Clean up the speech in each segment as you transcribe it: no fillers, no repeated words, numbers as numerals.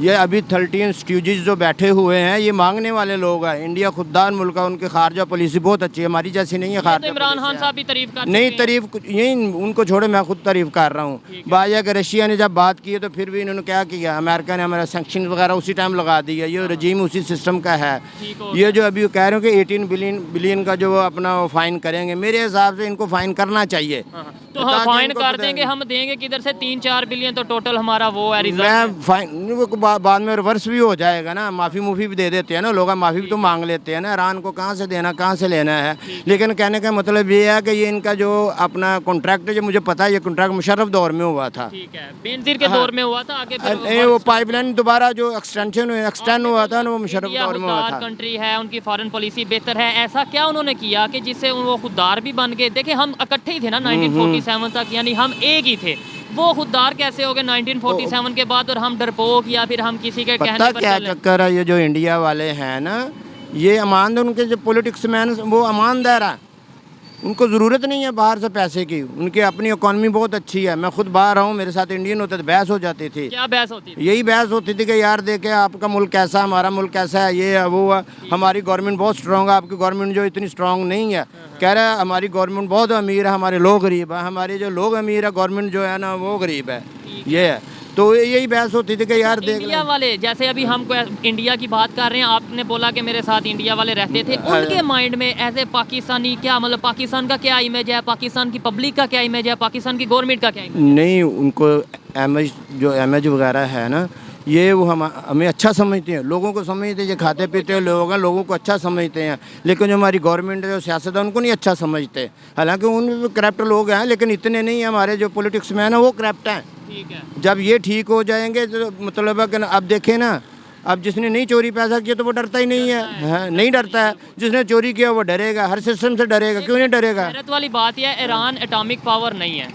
یہ ابھی 13 اسٹوجز جو بیٹھے ہوئے ہیں یہ مانگنے والے لوگ ہیں. انڈیا خوددار ملک ہے, ان کی خارجہ پالیسی بہت اچھی ہے, ہماری جیسی نہیں ہے یہ تو خارجہ عمران پالیسی خان ہے. صاحب بھی تعریف کر نہیں چکے ہیں. تعریف یہی ان کو چھوڑے, میں خود تعریف کر رہا ہوں. بایا کہ رشیا نے جب بات کی ہے تو پھر بھی انہوں نے کیا کیا, امریکہ نے ہمارا سینکشن وغیرہ اسی ٹائم لگا دیا. یہ رجیم اسی سسٹم کا ہے. یہ جو ابھی کہہ رہے ہو کہ 18 بلین کا جو وہ اپنا فائن کریں گے, میرے حساب سے ان کو فائن کرنا چاہیے. تو ہم فائن کر دیں گے, ہم دیں گے کدھر سے 3-4 بلین, تو ٹوٹل ہمارا وہ ہے ریزرو. میں فائن بعد میں ریورس بھی ہو جائے گا نا, معافی بھی دے دیتے ہیں نا لوگ, معافی بھی تو مانگ لیتے ہیں نا. ایران کو کہاں سے دینا, کہاں سے لینا ہے. لیکن کہنے کا مطلب یہ ہے کہ یہ ان کا جو اپنا کانٹریکٹ, جو مجھے پتا ہے یہ کانٹریکٹ مشرف دور میں ہوا تھا. ٹھیک ہے, بینظیر کے دور میں ہوا تھا. آگے وہ پائپ لائن دوبارہ جو ایکسٹینڈ ہوا تھا نا, وہ مشرف دور میں ہوا تھا. کنٹری ہے, ان کی فارن پالیسی بہتر ہے. ایسا کیا انہوں نے کیا کہ جس سے وہ خوددار بھی بن گئے؟ دیکھیں ہم اکٹھے ہی تھے نا 1947 تک, یعنی ہم ایک ہی تھے. وہ خوددار کیسے ہو گئے 1947 کے بعد, اور ہم ڈرپوک یا پھر ہم کسی کے کہنے پتہ پر کیا چلے؟ چکر ہے, یہ جو انڈیا والے ہیں نا, یہ ان کے جو پولیٹکس مین وہ ایماندار ہیں. ان کو ضرورت نہیں ہے باہر سے پیسے کی, ان کی اپنی اکانومی بہت اچھی ہے. میں خود باہر ہوں, میرے ساتھ انڈین ہوتے تو بحث ہو جاتی تھی. کیا بحث ہوتی تھی؟ یہی بحث ہوتی تھی کہ یار دیکھیں آپ کا ملک کیسا ہے, ہمارا ملک کیسا ہے, یہ ہے وہ ہے. ہماری گورنمنٹ بہت اسٹرانگ ہے, آپ کی گورنمنٹ جو اتنی اسٹرانگ نہیں ہے. کہہ رہا ہے ہماری گورنمنٹ بہت امیر ہے, ہمارے لوگ غریب ہیں. ہمارے جو لوگ امیر ہے, گورنمنٹ جو ہے نا وہ غریب ہے. یہ ہے, تو یہی بحث ہوتی تھی کہ یار دیکھ انڈیا والے, جیسے ابھی ہم کو انڈیا کی بات کر رہے ہیں, آپ نے بولا کہ میرے ساتھ انڈیا والے رہتے تھے, ان کے مائنڈ میں ایز اے پاکستانی کیا مطلب, پاکستان کا کیا امیج ہے, پاکستان کی پبلک کا کیا امیج ہے, پاکستان کی گورنمنٹ کا کیا امیج ہے؟ نہیں, ان کو امیج وغیرہ ہے نا, یہ وہ ہمیں اچھا سمجھتے ہیں, لوگوں کو سمجھتے ہیں, یہ کھاتے پیتے لوگ ہیں, لوگوں کو اچھا سمجھتے ہیں. لیکن جو ہماری گورنمنٹ ہے, جو سیاست ہے, ان کو نہیں اچھا سمجھتے. حالانکہ ان میں کرپٹ لوگ ہیں, لیکن اتنے نہیں ہیں. ہمارے جو پولیٹکس مین ہیں وہ کرپٹ ہیں. ٹھیک ہے, جب یہ ٹھیک ہو جائیں گے تو مطلب ہے کہ اب دیکھیں نا, اب جس نے نہیں چوری پیسہ کیا تو وہ ڈرتا ہی نہیں ہے, نہیں ڈرتا ہے. جس نے چوری کیا وہ ڈرے گا, ہر سسٹم سے ڈرے گا. کیوں نہیں ڈرے گا؟ حیرت والی بات یہ ہے, ایران اٹامک پاور نہیں ہے.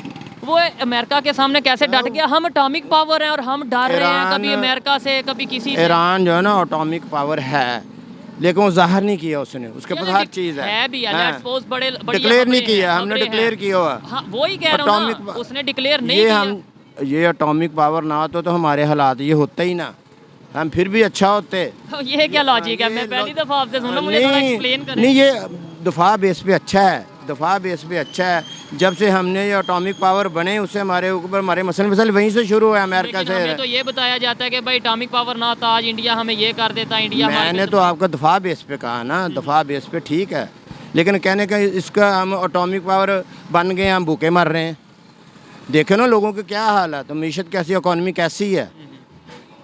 وہ امریکہ کے سامنے کیسے ڈٹ گیا؟ ہم اٹامک پاور ہیں اور ہم ڈر رہے ہیں کبھی امریکہ سے, کبھی کسی سے. ایران جو ہے نا اٹامک پاور ہے, لیکن وہ ظاہر نہیں کیا اس نے, اس کے پاس ہر چیز ہے. بھی ہے, لیٹس سپوز بڑے ڈکلیئر نہیں کیا, ہم نے ڈکلیئر کیا ہوا. ہاں وہی کہہ رہا ہوں نا, اس نے ڈکلیئر نہیں کیا. یہ اٹامک پاور نہ ہوتا تو ہمارے حالات یہ ہوتا ہی نا, ہم پھر بھی اچھا ہوتے. یہ کیا لاجک ہے؟ میں پہلی دفعہ آپ سے سن رہا ہوں, مجھے تھوڑا ایکسپلین کریں. نہیں, یہ دفاع بیس پہ اچھا ہے, دفاع بیس پہ اچھا ہے. جب سے ہم نے یہ اٹامک پاور بنے, اس سے ہمارے اوپر ہمارے مسئلے وہیں سے شروع ہوئے, امریکہ سے. ہمیں تو یہ بتایا جاتا ہے کہ بھائی اٹامک پاور نہ تھا, آج انڈیا ہمیں یہ کر دیتا. انڈیا میں نے تو آپ کا دفاع بیس پہ کہا نا, دفاع بیس پہ ٹھیک ہے, لیکن کہنے کا اس کا ہم اٹامک پاور بن گئے, ہم بھوکے مر رہے ہیں. دیکھیں نا لوگوں کے کیا حال ہے, تو معیشت کیسی, اکانومی کیسی ہے.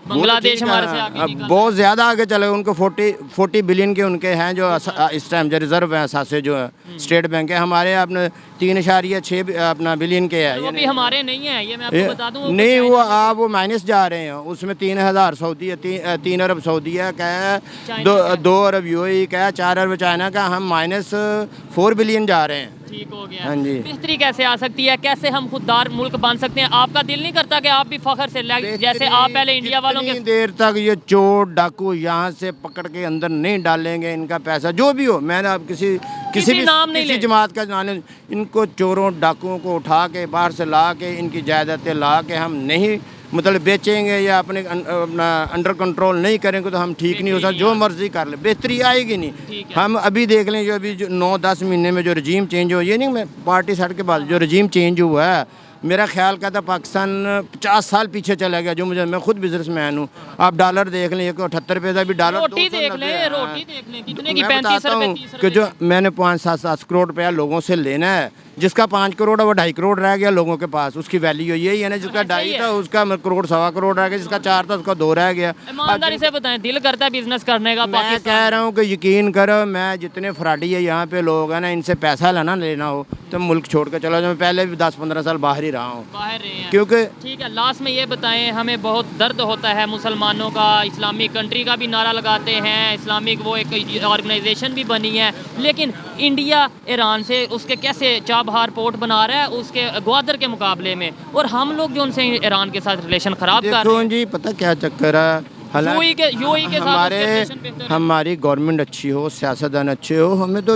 بنگلہ دیش ہمارے سے آگے نکل بہت زیادہ آگے چلے. ان کو 40 بلین کے ان کے ہیں جو اس ٹائم جو ریزرو ہیں اثاثے جو ہے اسٹیٹ بینک ہے. ہمارے اپنے 3.6 اپنا بلین کے ہے. وہ بھی ہمارے نہیں ہیں, یہ میں آپ کو بتا دوں. نہیں, وہ آپ وہ مائنس جا رہے ہیں, اس میں 3,000 سعودی ہے, 3 ارب سعودی ہے کا ہے, 2 ارب UAE کا ہے, 4 ارب چائنا کا. ہم -4 بلین جا رہے ہیں. ٹھیک ہو گیا. ہاں جی, بہتری کیسے آ سکتی ہے, کیسے ہم خوددار ملک بن سکتے ہیں؟ آپ کا دل نہیں کرتا کہ آپ بھی فخر سے جیسے آپ پہلے انڈیا والوں کے دیر تک یہ چور ڈاکو یہاں سے پکڑ کے اندر نہیں ڈالیں گے, ان کا پیسہ جو بھی ہو, میں نے اب کسی بھی نام نہیں لے, جماعت کا نام, ان کو چوروں ڈاکوؤں کو اٹھا کے باہر سے لا کے, ان کی جائیدادیں لا کے ہم نہیں مطلب بیچیں گے یا اپنے اپنا انڈر کنٹرول نہیں کریں گے تو ہم ٹھیک نہیں ہو سکتا. جو مرضی کر لیں, بہتری آئے گی نہیں. ہم ابھی دیکھ لیں, جو ابھی 9-10 مہینے میں جو رجیم چینج ہو, یہ نہیں میں پارٹی سائڈ کے بعد جو رجیم چینج ہوا ہے, میرا خیال کا تھا پاکستان 50 سال پیچھے چلا گیا. جو میں خود بزنس مین ہوں, آپ ڈالر دیکھ لیں, 78 پیسہ بھی ڈالر, روٹی دیکھ لیں, روٹی دیکھ لیں کتنے کی, 35 روپے کہ جو میں نے 5-7 کروڑ روپیہ لوگوں سے لینا ہے, جس کا 5 کروڑ ہے وہ 2.5 کروڑ رہ گیا لوگوں کے پاس, اس کی ویلیو یہی ہے نا. جس کا 2.5 تھا اس کا 1 کروڑ 1.25 کروڑ رہ گیا, جس کا 4 تھا اس کا 2 رہ گیا. ایمانداری سے بتائیں, دل کرتا ہے بزنس کرنے کا؟ میں کہہ رہا ہوں کہ یقین کرو, میں جتنے فراڈی ہے یہاں پہ لوگ ہیں نا, ان سے پیسہ لینا ہو تو ملک چھوڑ کے چلا جاؤ. میں پہلے بھی 10-15 سال باہر ہی رہا ہوں, باہر رہے ہیں. کیونکہ ٹھیک ہے, لاسٹ میں یہ بتائیں, ہمیں بہت درد ہوتا ہے مسلمانوں کا, اسلامک کنٹری کا بھی نعرہ لگاتے ہیں, اسلامک وہ ایک آرگنائزیشن بھی بنی ہے, لیکن انڈیا ایران سے اس کے کیسے چابہار پورٹ بنا رہا ہے اس کے گوادر کے مقابلے میں, اور ہم لوگ جو ان سے ایران کے ساتھ ریلیشن خراب کر رہے ہیں. جی پتہ کیا چکر ہے, یو ای کے ساتھ ہماری گورنمنٹ اچھی ہو, سیاستدان اچھے ہو, ہمیں تو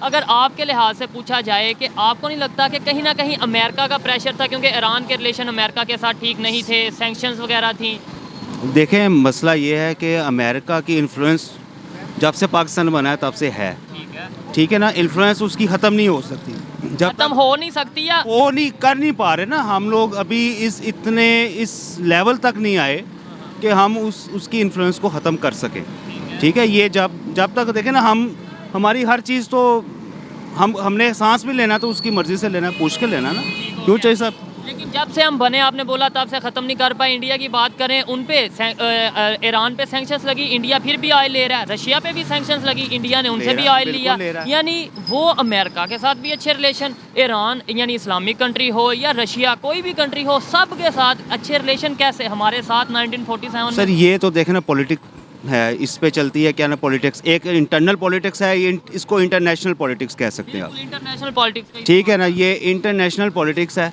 اگر آپ کے لحاظ سے پوچھا جائے کہ آپ کو نہیں لگتا کہ کہیں نہ کہیں امریکہ کا پریشر تھا، کیونکہ ایران کے ریلیشن امریکہ کے ساتھ ٹھیک نہیں تھے، سینکشنز وغیرہ تھیں؟ دیکھیں مسئلہ یہ ہے کہ امریکہ کی انفلوئنس جب سے پاکستان بنا ہے تب سے ہے، ٹھیک ہے نا، انفلوئنس اس کی ختم نہیں ہو سکتی، جب ختم ہو نہیں سکتی یا وہ نہیں کر نہیں پا رہے نا ہم لوگ ابھی اس لیول تک نہیں آئے کہ ہم اس کی انفلوئنس کو ختم کر سکیں، ٹھیک ہے. یہ جب تک دیکھیں نا ہماری ہر چیز تو ہم نے سانس بھی لینا تو اس کی مرضی سے لینا، پوچھ کے لینا نا، کیوں چاہیے صاحب. لیکن جب سے ہم بنے، آپ نے بولا تب سے ختم نہیں کر پائے. انڈیا کی بات کریں، ان پہ ایران پہ سینکشنز لگی، انڈیا پھر بھی آئل لے رہا ہے. رشیا پہ بھی سینکشنز لگی، انڈیا نے ان سے بھی آئل لیا. یعنی وہ امریکہ کے ساتھ بھی اچھے ریلیشن، ایران یعنی اسلامک کنٹری ہو یا رشیا کوئی بھی کنٹری ہو، سب کے ساتھ اچھے ریلیشن کیسے ہمارے ساتھ 1947 سر یہ تو دیکھیں نا پولیٹک ہے، اس پہ چلتی ہے کیا نا پولیٹکس، ایک انٹرنل پولیٹکس ہے، اس کو انٹرنیشنل پولیٹکس کہہ سکتے ہیں آپ، انٹرنیشنل پالیٹکس، ٹھیک ہے نا. یہ انٹرنیشنل پولیٹکس ہے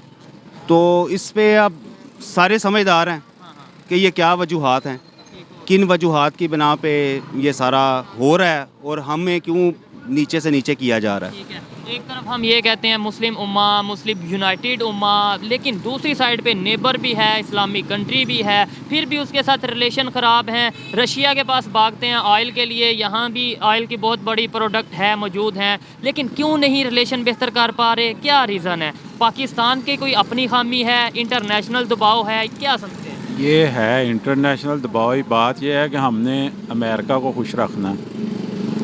تو اس پہ اب سارے سمجھدار ہیں کہ یہ کیا وجوہات ہیں، کن وجوہات کی بنا پہ یہ سارا ہو رہا ہے اور ہمیں کیوں نیچے سے نیچے کیا جا رہا ہے. ٹھیک ہے. ایک طرف ہم یہ کہتے ہیں مسلم امہ، مسلم یونائٹیڈ امہ، لیکن دوسری سائڈ پہ نیبر بھی ہے، اسلامک کنٹری بھی ہے، پھر بھی اس کے ساتھ ریلیشن خراب ہیں. رشیا کے پاس بھاگتے ہیں آئل کے لیے، یہاں بھی آئل کی بہت بڑی پروڈکٹ ہے موجود ہیں، لیکن کیوں نہیں ریلیشن بہتر کر پا رہے؟ کیا ریزن ہے؟ پاکستان کی کوئی اپنی خامی ہے، انٹرنیشنل دباؤ ہے، کیا سمجھتے ہیں؟ یہ ہے انٹرنیشنل دباؤ. بات یہ ہے کہ ہم نے امریکہ کو خوش رکھنا،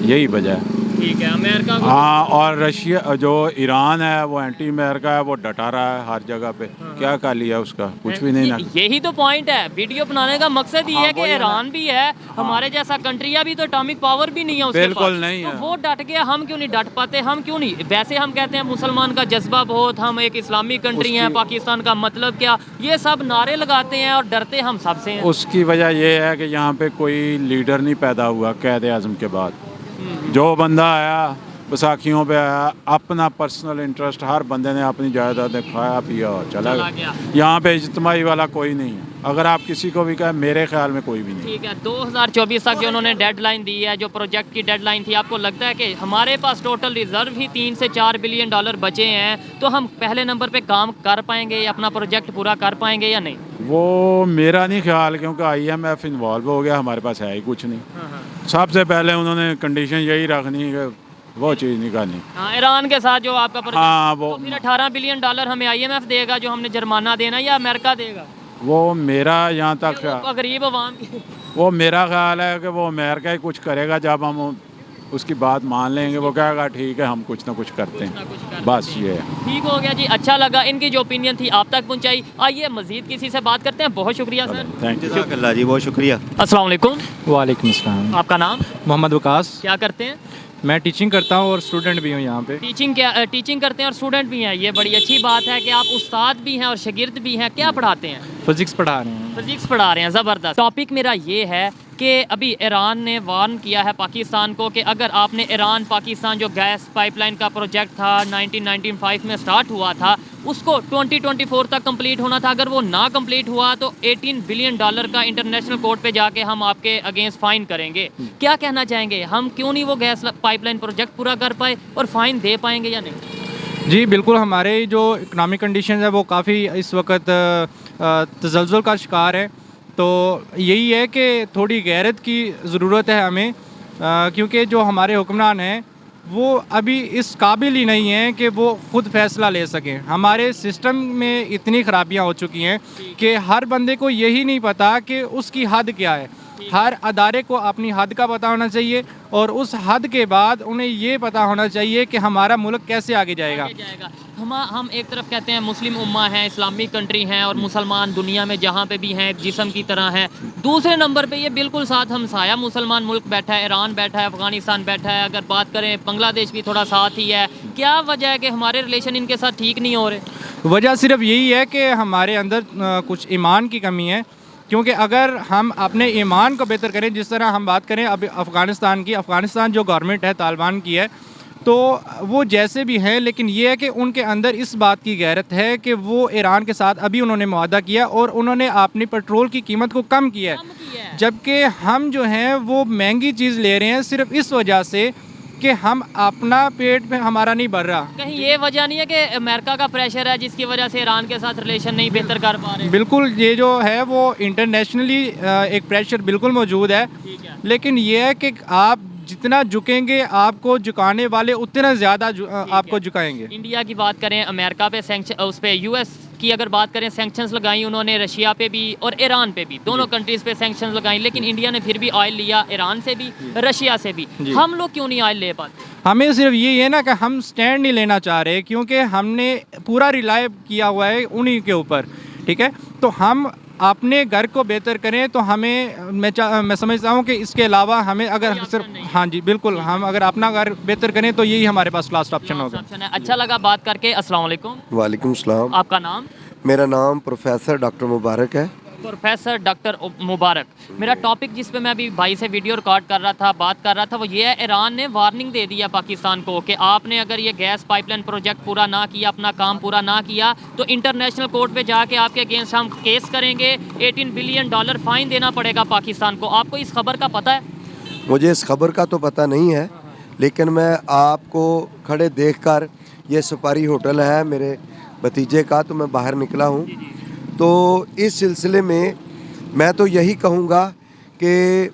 یہی وجہ ہے. ٹھیک ہے. امریکہ کو ہاں، اور رشیا جو ایران ہے وہ اینٹی امریکہ ہے، وہ ڈٹا رہا ہے ہر جگہ پہ. کیا کہہ لیا اس کا؟ کچھ بھی نہیں نا. یہی تو پوائنٹ ہے، ویڈیو بنانے کا مقصد یہ ہے کہ ایران بھی ہے ہمارے جیسا کنٹری، ابھی تو اٹامک پاور بھی نہیں ہے اس کے پاس، بالکل نہیں ہے. تو وہ ڈٹ گیا، ہم کیوں نہیں ڈٹ پاتے؟ ہم کیوں نہیں؟ ویسے ہم کہتے ہیں مسلمان کا جذبہ بہت، ہم ایک اسلامی کنٹری ہیں، پاکستان کا مطلب کیا، یہ سب نعرے لگاتے ہیں اور ڈرتے ہم سب سے ہیں. اس کی وجہ یہ ہے کہ یہاں پہ کوئی لیڈر نہیں پیدا ہوا قائد اعظم کے بعد. جو بندہ آیا بساکھیوں پہ آیا، اپنا پرسنل انٹرسٹ، ہر بندے نے اپنی جائیداد کھایا پیا اور چلا گیا. یہاں پہ اجتماعی والا کوئی نہیں ہے. اگر آپ کسی کو بھی کہیں، میرے خیال میں کوئی بھی نہیں. ٹھیک ہے. 2024 تک جو انہوں نے ڈیڈ لائن دی ہے، جو پروجیکٹ کی ڈیڈ لائن تھی، آپ کو لگتا ہے کہ ہمارے پاس ٹوٹل ریزرو ہی 3 سے 4 بلین ڈالر بچے ہیں، تو ہم پہلے نمبر پہ کام کر پائیں گے، اپنا پروجیکٹ پورا کر پائیں گے یا نہیں؟ وہ میرا نہیں خیال، کیونکہ IMF انوالو ہو گیا، ہمارے پاس ہے ہی کچھ نہیں. سب سے پہلے انہوں نے کنڈیشن یہی رکھنی کہ وہ چیز نہیں کرنی. ہاں، ایران کے ساتھ جو آپ کا پروجیکٹ، ہاں وہ پھر 18 بلین ڈالر ہمیں IMF دے گا جو ہم نے جرمانہ دینا، یا امریکہ دے گا؟ وہ میرا یہاں تک غریب عوام کی وہ میرا خیال ہے کہ وہ امریکہ ہی کچھ کرے گا. جب ہم اس کی بات مان لیں گے، وہ کہے گا ٹھیک ہے ہم کچھ نہ کچھ کرتے ہیں، بس یہ ہے. ٹھیک ہو گیا جی. اچھا لگا ان کی جو اوپینین تھی آپ تک پہنچائی. آئیے مزید کسی سے بات کرتے ہیں. بہت شکریہ سر. Thank you. جزاک اللہ جی، بہت شکریہ. السلام علیکم. وعلیکم السلام. آپ کا نام؟ محمد وقاص. کیا کرتے ہیں؟ میں ٹیچنگ کرتا ہوں اور اسٹوڈنٹ بھی ہوں یہاں پہ. ٹیچنگ کرتے ہیں اور اسٹوڈنٹ بھی ہیں، یہ بڑی اچھی بات ہے کہ آپ استاد بھی ہیں اور شاگرد بھی ہیں. کیا پڑھاتے ہیں؟ فزکس پڑھا رہے ہیں. فزکس پڑھا رہے ہیں. زبردست. ٹاپک میرا یہ ہے کہ ابھی ایران نے وارن کیا ہے پاکستان کو کہ اگر آپ نے ایران پاکستان جو گیس پائپ لائن کا پروجیکٹ تھا 1995 میں سٹارٹ ہوا تھا، اس کو 2024 تک کمپلیٹ ہونا تھا. اگر وہ نہ کمپلیٹ ہوا تو 18 بلین ڈالر کا انٹرنیشنل کورٹ پہ جا کے ہم آپ کے اگینسٹ فائن کریں گے. کیا کہنا چاہیں گے؟ ہم کیوں نہیں وہ گیس پائپ لائن پروجیکٹ پورا کر پائے اور فائن دے پائیں گے یا نہیں؟ جی بالکل. ہمارے جو اکنامک کنڈیشنز ہے وہ کافی اس وقت تزلزل کا شکار ہے، تو یہی ہے کہ تھوڑی غیرت کی ضرورت ہے ہمیں، کیونکہ جو ہمارے حکمران ہیں وہ ابھی اس قابل ہی نہیں ہیں کہ وہ خود فیصلہ لے سکیں. ہمارے سسٹم میں اتنی خرابیاں ہو چکی ہیں کہ ہر بندے کو یہی نہیں پتہ کہ اس کی حد کیا ہے. ہر ادارے کو اپنی حد کا پتہ ہونا چاہیے، اور اس حد کے بعد انہیں یہ پتہ ہونا چاہیے کہ ہمارا ملک کیسے آگے جائے گا. ہم ایک طرف کہتے ہیں مسلم امہ ہیں، اسلامک کنٹری ہیں، اور مسلمان دنیا میں جہاں پہ بھی ہیں ایک جسم کی طرح ہیں. دوسرے نمبر پہ یہ بالکل ساتھ ہمسایہ مسلمان ملک بیٹھا ہے، ایران بیٹھا ہے، افغانستان بیٹھا ہے. اگر بات کریں بنگلہ دیش بھی تھوڑا ساتھ ہی ہے. کیا وجہ ہے کہ ہمارے ریلیشن ان کے ساتھ ٹھیک نہیں ہو رہے؟ وجہ صرف یہی ہے کہ ہمارے اندر کچھ ایمان کی کمی ہے، کیونکہ اگر ہم اپنے ایمان کو بہتر کریں، جس طرح ہم بات کریں اب افغانستان جو گورنمنٹ ہے طالبان کی ہے، تو وہ جیسے بھی ہیں، لیکن یہ ہے کہ ان کے اندر اس بات کی غیرت ہے کہ وہ ایران کے ساتھ ابھی انہوں نے معاہدہ کیا اور انہوں نے اپنی پیٹرول کی قیمت کو کم کیا ہے، جبکہ ہم جو ہیں وہ مہنگی چیز لے رہے ہیں صرف اس وجہ سے کہ ہم اپنا پیٹ میں ہمارا نہیں بھر رہا. کہیں یہ وجہ نہیں ہے کہ امریکہ کا پریشر ہے جس کی وجہ سے ایران کے ساتھ ریلیشن نہیں بہتر کر پا رہے؟ بالکل یہ جو ہے وہ انٹرنیشنلی ایک پریشر بالکل موجود ہے, لیکن یہ ہے کہ آپ جتنا جھکیں گے آپ کو جھکانے والے اتنا زیادہ آپ کو جھکائیں گے. انڈیا کی بات کریں, امریکہ پہ اس پہ یو ایس کی اگر بات کریں سینکشنز لگائیں انہوں نے, رشیا پہ بھی اور ایران پہ بھی, دونوں کنٹریز پہ سینکشنز لگائیں, لیکن انڈیا نے پھر بھی آئل لیا ایران سے بھی رشیا سے بھی. ہم لوگ کیوں نہیں آئل لے پاتے؟ ہمیں صرف یہ ہے نا کہ ہم سٹینڈ نہیں لینا چاہ رہے, کیونکہ ہم نے پورا ریلائی کیا ہوا ہے انہی کے اوپر, ٹھیک ہے. تو ہم اپنے گھر کو بہتر کریں تو ہمیں میں سمجھتا ہوں کہ اس کے علاوہ ہمیں اگر صرف ہاں جی بالکل ہم اگر اپنا گھر بہتر کریں تو یہی ہمارے پاس لاسٹ آپشن ہوگا. اچھا لگا بات کر کے. السلام علیکم. وعلیکم السلام. آپ کا نام؟ میرا نام پروفیسر ڈاکٹر مبارک ہے. پروفیسر ڈاکٹر مبارک. میرا ٹاپک جس پہ میں ابھی بھائی سے ویڈیو ریکارڈ کر رہا تھا, بات کر رہا تھا, وہ یہ ہے ایران نے وارننگ دے دیا پاکستان کو کہ آپ نے اگر یہ گیس پائپ لائن پروجیکٹ پورا نہ کیا, اپنا کام پورا نہ کیا تو انٹرنیشنل کورٹ پہ جا کے آپ کے اگینسٹ ہم کیس کریں گے, $18 بلین فائن دینا پڑے گا پاکستان کو. آپ کو اس خبر کا پتہ ہے؟ مجھے اس خبر کا تو پتہ نہیں ہے, لیکن میں آپ کو کھڑے دیکھ کر, یہ سپاری ہوٹل ہے میرے بھتیجے کا, تو میں باہر نکلا ہوں. تو اس سلسلے میں تو یہی کہوں گا کہ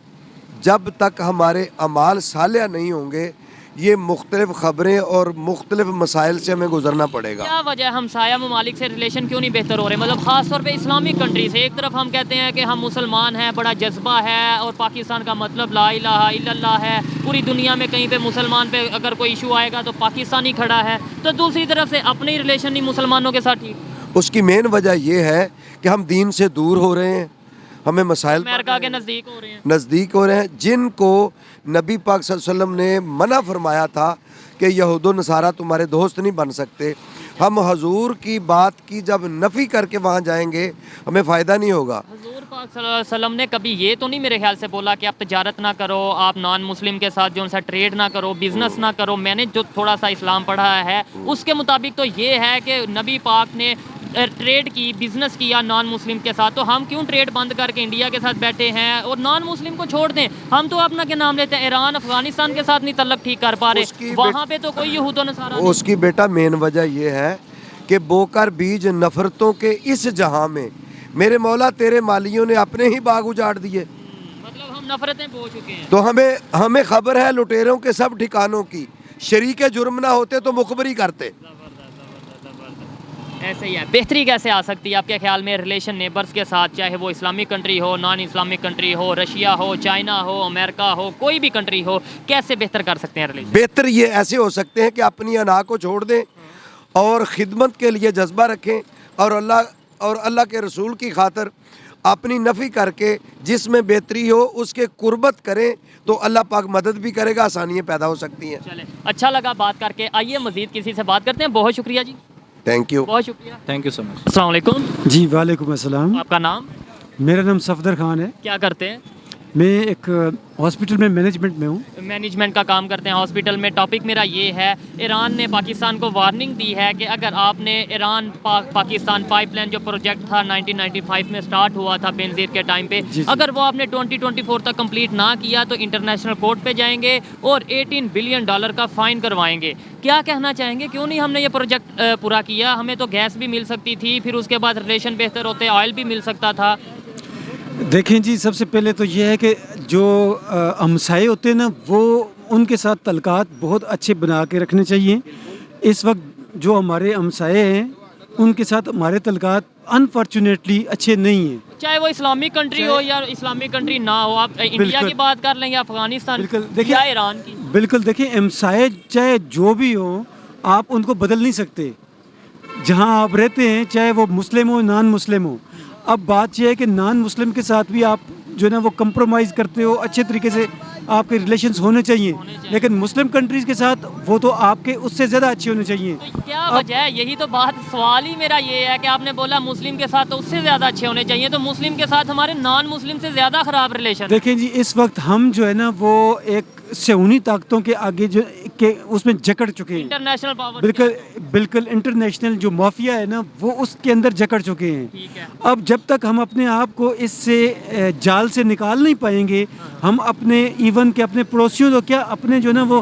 جب تک ہمارے اعمال صالح نہیں ہوں گے یہ مختلف خبریں اور مختلف مسائل سے ہمیں گزرنا پڑے گا. کیا وجہ ہے ہمسایہ ممالک سے ریلیشن کیوں نہیں بہتر ہو رہے؟ مطلب خاص طور پہ اسلامک کنٹریز. ایک طرف ہم کہتے ہیں کہ ہم مسلمان ہیں, بڑا جذبہ ہے, اور پاکستان کا مطلب لا الہ الا اللہ ہے, پوری دنیا میں کہیں پہ مسلمان پہ اگر کوئی ایشو آئے گا تو پاکستان ہی کھڑا ہے, تو دوسری طرف سے اپنی ریلیشن نہیں مسلمانوں کے ساتھ ٹھیک. اس کی مین وجہ یہ ہے کہ ہم دین سے دور ہو رہے ہیں, ہمیں مسائل امریکہ کے نزدیک ہو رہے ہیں جن کو نبی پاک صلی اللہ علیہ وسلم نے منع فرمایا تھا کہ یہود و نصارہ تمہارے دوست نہیں بن سکتے. ہم حضور کی بات کی جب نفی کر کے وہاں جائیں گے ہمیں فائدہ نہیں ہوگا. حضور پاک صلی اللہ علیہ وسلم نے کبھی یہ تو نہیں میرے خیال سے بولا کہ آپ تجارت نہ کرو, آپ نان مسلم کے ساتھ جو ان سے ٹریڈ نہ کرو, بزنس نہ کرو. میں نے جو تھوڑا سا اسلام پڑھا ہے اس کے مطابق تو یہ ہے کہ نبی پاک نے ٹریڈ کی, بزنس کیا نان مسلم کے ساتھ. تو ہم کیوں ٹریڈ بند کر کے انڈیا کے ساتھ بیٹھے ہیں اور نان مسلم کو چھوڑ دیں؟ ہم تو اپنا کیا نام لیتے ہیں, ایران افغانستان کے ساتھ نہیں تعلق ٹھیک کر پا رہے, وہاں پہ تو کوئی یہود و نصارہ نہیں. اس کی بیٹا مین وجہ یہ ہے کہ بو کر بیج نفرتوں کے اس جہاں میں میرے مولا تیرے مالیوں نے اپنے ہی باغ اجاڑ دیے. مطلب ہم نفرتیں بو چکے ہیں. تو ہمیں خبر ہے لٹیروں کے سب ٹھکانوں کی, شریک جرم نہ ہوتے تو مخبری کرتے. ایسے ہی ہے. بہتری کیسے آ سکتی ہے آپ کے خیال میں ریلیشن نیبرز کے ساتھ, چاہے وہ اسلامک کنٹری ہو, نان اسلامک کنٹری ہو, رشیا ہو, چائنا ہو, امریکہ ہو, کوئی بھی کنٹری ہو, کیسے بہتر کر سکتے ہیں ریلیشن؟ بہتر یہ ایسے ہو سکتے ہیں کہ اپنی انا کو چھوڑ دیں اور خدمت کے لیے جذبہ رکھیں, اور اللہ کے رسول کی خاطر اپنی نفی کر کے جس میں بہتری ہو اس کے قربت کریں تو اللہ پاک مدد بھی کرے گا, آسانیاں پیدا ہو سکتی ہیں. چلیں, اچھا لگا بات کر کے. آئیے مزید کسی سے بات کرتے ہیں. بہت شکریہ جی. Thank you. بہت شکریہ. تھینک یو سو مچ. السلام علیکم. جی وعلیکم السلام. آپ کا نام؟ میرا نام صفدر خان ہے. کیا کرتے ہیں؟ میں ایک ہاسپٹل میں مینجمنٹ میں ہوں. مینجمنٹ کا کام کرتے ہیں ہاسپٹل میں. ٹاپک میرا یہ ہے, ایران نے پاکستان کو وارننگ دی ہے کہ اگر آپ نے ایران پاکستان پائپ لائن جو پروجیکٹ تھا 1995 میں سٹارٹ ہوا تھا بینظیر کے ٹائم پہ, اگر وہ آپ نے 2024 تک کمپلیٹ نہ کیا تو انٹرنیشنل کورٹ پہ جائیں گے اور $18 بلین کا فائن کروائیں گے. کیا کہنا چاہیں گے, کیوں نہیں ہم نے یہ پروجیکٹ پورا کیا؟ ہمیں تو گیس بھی مل سکتی تھی, پھر اس کے بعد ریلیشن بہتر ہوتے, آئل بھی مل سکتا تھا. دیکھیں جی, سب سے پہلے تو یہ ہے کہ جو ہمسائے ہوتے ہیں نا, وہ ان کے ساتھ تعلقات بہت اچھے بنا کے رکھنے چاہیے. اس وقت جو ہمارے ہمسائے ہیں ان کے ساتھ ہمارے تعلقات انفارچونیٹلی اچھے نہیں ہیں, چاہے وہ اسلامک کنٹری ہو یا اسلامک کنٹری نہ ہو. آپ انڈیا کی بات کر لیں یا افغانستان یا ایران کی. بالکل دیکھیں, ہمسائے چاہے جو بھی ہوں آپ ان کو بدل نہیں سکتے. جہاں آپ رہتے ہیں چاہے وہ مسلم ہو نان مسلم ہو. اب بات یہ ہے کہ نان مسلم کے ساتھ بھی آپ جو ہے نا وہ کمپرومائز کرتے ہو, اچھے طریقے سے آپ کے ریلیشنز ہونے چاہیے, لیکن مسلم کنٹریز کے ساتھ وہ تو آپ کے اس سے زیادہ اچھے ہونے چاہیے. کیا وجہ ہے؟ یہی تو بات, سوال ہی میرا یہ ہے کہ آپ نے بولا مسلم کے ساتھ تو اس سے زیادہ اچھے ہونے چاہیے, تو مسلم کے ساتھ ہمارے نان مسلم سے زیادہ خراب ریلیشن. دیکھیں جی, اس وقت ہم جو ہے نا وہ ایک صہیونی طاقتوں کے آگے جو کہ اس میں جکڑ چکے ہیں. انٹرنیشنل پاور, بالکل انٹرنیشنل جو مافیا ہے نا وہ اس کے اندر جکڑ چکے ہیں. اب جب تک ہم اپنے آپ کو اس سے جال سے نکال نہیں پائیں گے, ہم اپنے ایون کہ اپنے پڑوسیوں تو کیا اپنے جو ہے نا وہ